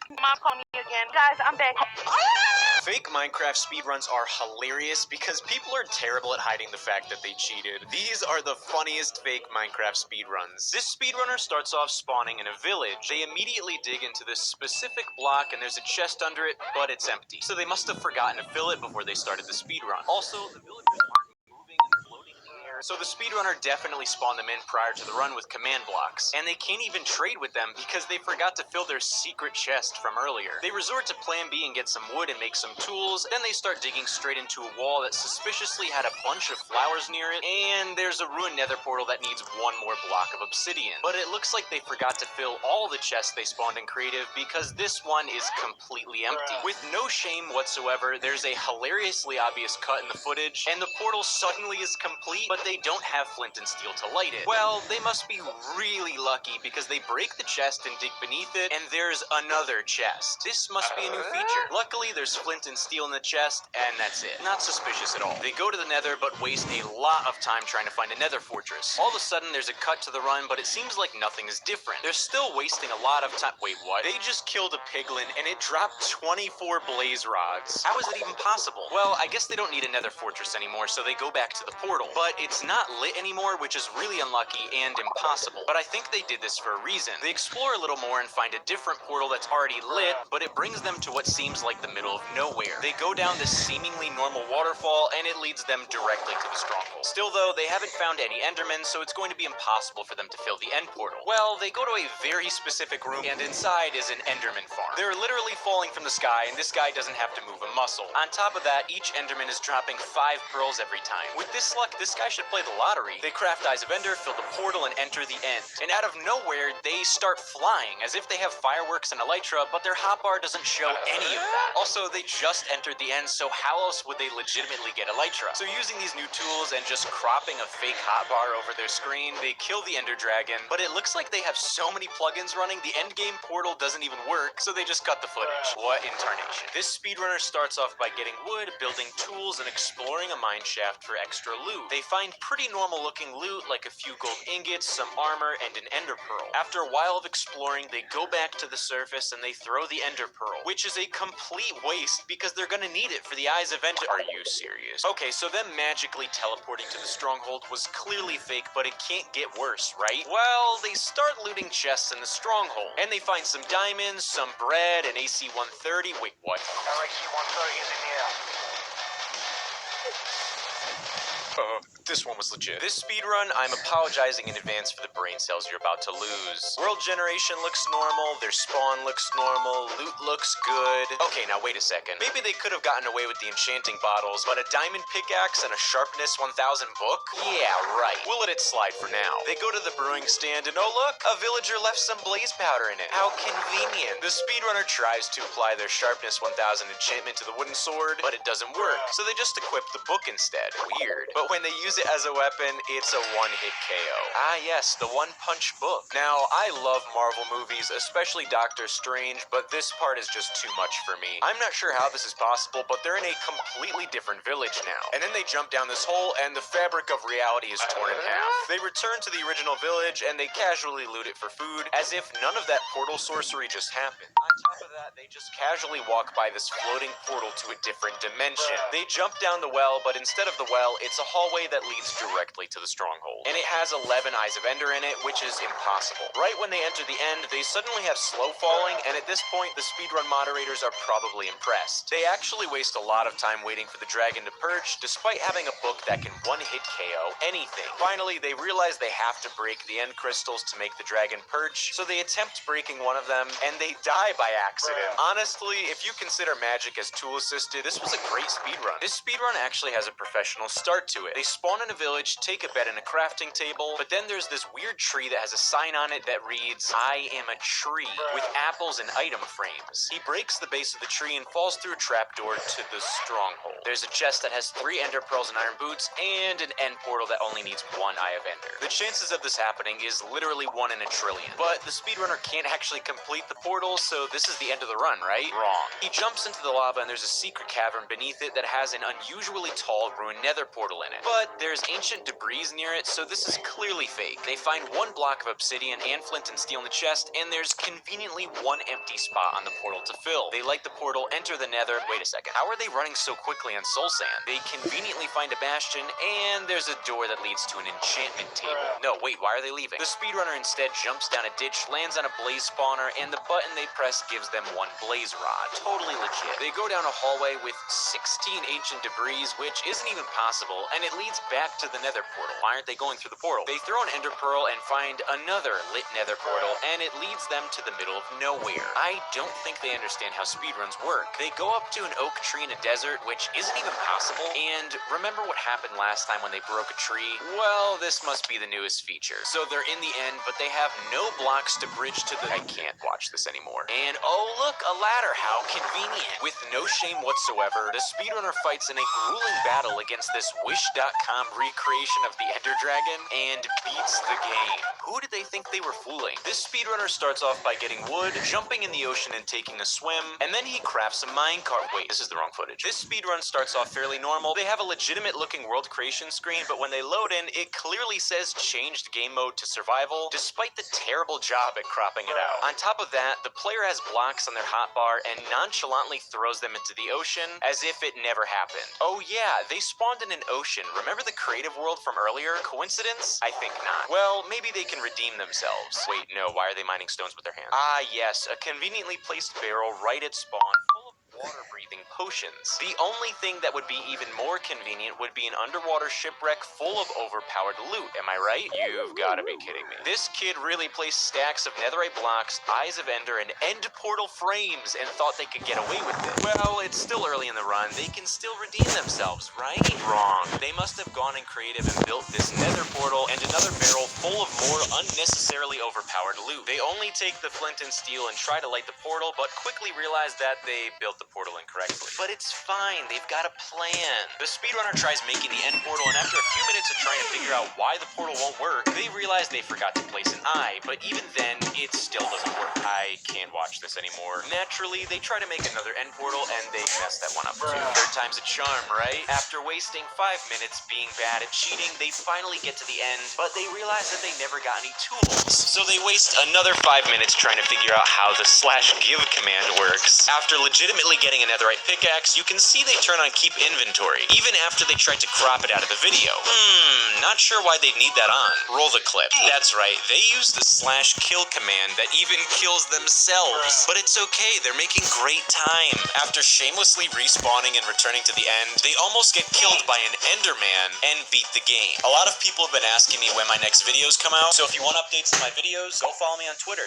Mom called me again. Guys, I'm back. Fake Minecraft speedruns are hilarious because people are terrible at hiding the fact that they cheated. These are the funniest fake Minecraft speedruns. This speedrunner starts off spawning in a village. They immediately dig into this specific block and there's a chest under it, but it's empty. So they must have forgotten to fill it before they started the speedrun. Also, the villagers aren't moving and floating in the air. So the speedrunner definitely spawned them in prior to the run with command blocks. And they can't even trade with them because they forgot to fill their secret chest from earlier. They resort to plan B and get some wood and make some tools, then they start digging straight into a wall that suspiciously had a bunch of flowers near it, and there's a ruined nether portal that needs one more block of obsidian. But it looks like they forgot to fill all the chests they spawned in creative because this one is completely empty. With no shame whatsoever, there's a hilariously obvious cut in the footage, and the portal suddenly is complete, but they don't have flint and steel to light it. Well, they must be really lucky because they break the chest and dig beneath it, and there's another chest. This must be a new feature. Luckily, there's flint and steel in the chest, and that's it. Not suspicious at all. They go to the nether, but waste a lot of time trying to find a nether fortress. All of a sudden, there's a cut to the run, but it seems like nothing is different. They're still wasting a lot of time. Wait, what? They just killed a piglin, and it dropped 24 blaze rods. How is it even possible? Well, I guess they don't need a nether fortress anymore, so they go back to the portal. But it's not lit anymore, which is really unlucky and impossible. But I think they did this for a reason. They explore a little more and find a different portal that's already lit, but it brings them to what seems like the middle of nowhere. They go down this seemingly normal waterfall, and it leads them directly to the stronghold. Still though, they haven't found any endermen, so it's going to be impossible for them to fill the end portal. Well, they go to a very specific room, and inside is an enderman farm. They're literally falling from the sky, and this guy doesn't have to move a muscle. On top of that, each enderman is dropping 5 pearls every time. With this luck, this guy should play the lottery. They craft Eyes of Ender, fill the portal, and enter the end. And out of nowhere, they start flying, as if they have fireworks and elytra, but their hotbar doesn't show any of that. Also, they just entered the end, so how else would they legitimately get elytra? So using these new tools and just cropping a fake hotbar over their screen, they kill the ender dragon, but it looks like they have so many plugins running, the endgame portal doesn't even work, so they just cut the footage. What in tarnation? This speedrunner starts off by getting wood, building tools, and exploring a mine shaft for extra loot. They find pretty normal looking loot, like a few gold ingots, some armor, and an ender pearl. After a while of exploring, they go back to the surface and they throw the ender pearl, which is a complete waste because they're gonna need it for the Eyes of Ender. Are you serious? Okay, so them magically teleporting to the stronghold was clearly fake, but it can't get worse, right? Well, they start looting chests in the stronghold, and they find some diamonds, some bread, an AC-130. Wait, what? Our AC-130 is in the air. This one was legit. This speedrun, I'm apologizing in advance for the brain cells you're about to lose. World generation looks normal, their spawn looks normal, loot looks good. Okay, now wait a second. Maybe they could have gotten away with the enchanting bottles, but a diamond pickaxe and a sharpness 1000 book? Yeah, right. We'll let it slide for now. They go to the brewing stand and oh look, a villager left some blaze powder in it. How convenient. The speedrunner tries to apply their sharpness 1000 enchantment to the wooden sword, but it doesn't work, so they just equip the book instead. Weird. But when they use it as a weapon, it's a one-hit KO. Ah yes, the one-punch book. Now, I love Marvel movies, especially Doctor Strange, but this part is just too much for me. I'm not sure how this is possible, but they're in a completely different village now. And then they jump down this hole, and the fabric of reality is torn in half. They return to the original village, and they casually loot it for food, as if none of that portal sorcery just happened. On top of that, they just casually walk by this floating portal to a different dimension. They jump down the well, but instead of the well, it's a hallway that leads directly to the stronghold. And it has 11 Eyes of Ender in it, which is impossible. Right when they enter the end, they suddenly have slow falling, and at this point, the speedrun moderators are probably impressed. They actually waste a lot of time waiting for the dragon to perch, despite having a book that can one-hit KO anything. Finally, they realize they have to break the end crystals to make the dragon perch, so they attempt breaking one of them, and they die by accident. Honestly, if you consider magic as tool-assisted, this was a great speedrun. This speedrun actually has a professional start to it. They spawn in a village, take a bed and a crafting table, but then there's this weird tree that has a sign on it that reads, "I am a tree," with apples and item frames. He breaks the base of the tree and falls through a trapdoor to the stronghold. There's a chest that has 3 ender pearls and iron boots, and an end portal that only needs 1 Eye of Ender. The chances of this happening is literally 1 in a trillion, but the speedrunner can't actually complete the portal, so this is the end of the run, right? Wrong. He jumps into the lava and there's a secret cavern beneath it that has an unusually tall ruined nether portal in it. But there's ancient debris near it, so this is clearly fake. They find one block of obsidian and flint and steel in the chest, and there's conveniently one empty spot on the portal to fill. They light the portal, enter the nether. Wait a second, how are they running so quickly on soul sand? They conveniently find a bastion, and there's a door that leads to an enchantment table. No, wait, why are they leaving? The speedrunner instead jumps down a ditch, lands on a blaze spawner, and the button they press gives them one blaze rod. Totally legit. They go down a hallway with 16 ancient debris, which isn't even possible, and it leads back to the nether portal. Why aren't they going through the portal? They throw an ender pearl and find another lit nether portal, and it leads them to the middle of nowhere. I don't think they understand how speedruns work. They go up to an oak tree in a desert, which isn't even possible, and remember what happened last time when they broke a tree? Well, this must be the newest feature. So they're in the end, but they have no blocks to bridge to the... I can't watch this anymore. And oh look, a ladder, how convenient. With no shame whatsoever, the speedrunner fights in a grueling battle against this Wish.com recreation of the Ender Dragon and beats the game. Who did they think they were fooling? This speedrunner starts off by getting wood, jumping in the ocean and taking a swim, and then he crafts a minecart. Wait, this is the wrong footage. This speedrun starts off fairly normal. They have a legitimate looking world creation screen, but when they load in, it clearly says changed game mode to survival, despite the terrible job at cropping it out. On top of that, the player has blocks on their hotbar and nonchalantly throws them into the ocean as if it never happened. Oh yeah, they spawned in an ocean. Remember the creative world from earlier? Coincidence? I think not. Well, maybe they can redeem themselves. Wait, no, why are they mining stones with their hands? Ah, yes, a conveniently placed barrel right at spawn, full of water-breathing potions. The only thing that would be even more convenient would be an underwater shipwreck full of overpowered loot, am I right? You've gotta be kidding me. This kid really placed stacks of netherite blocks, eyes of ender, and end portal frames and thought they could get away with it. Well, it's still early in the run. They can still redeem themselves, right? Wrong. They must have gone in creative and built this nether portal and another barrel full of more unnecessarily overpowered loot. They only take the flint and steel and try to light the portal, but quickly realize that they built the portal incorrectly. But it's fine, they've got a plan. The speedrunner tries making the end portal, and after a few minutes of trying to figure out why the portal won't work, they realize they forgot to place an eye, but even then, it still doesn't work. I can't watch this anymore. Naturally, they try to make another end portal, and they mess that one up too. Third time's a charm, right? After wasting 5 minutes being bad at cheating, they finally get to the end, but they realize that they never got any tools. So they waste another 5 minutes trying to figure out how the /give command works. After legitimately getting a netherite pickaxe, you can see they turn on keep inventory, even after they tried to crop it out of the video. Not sure why they'd need that on. Roll the clip. That's right, they use the /kill command that even kills themselves. But it's okay, they're making great time. After shamelessly respawning and returning to the end, they almost get killed by an Enderman and beat the game. A lot of people have been asking me when my next videos come out, so if you want updates on my videos, go follow me on Twitter.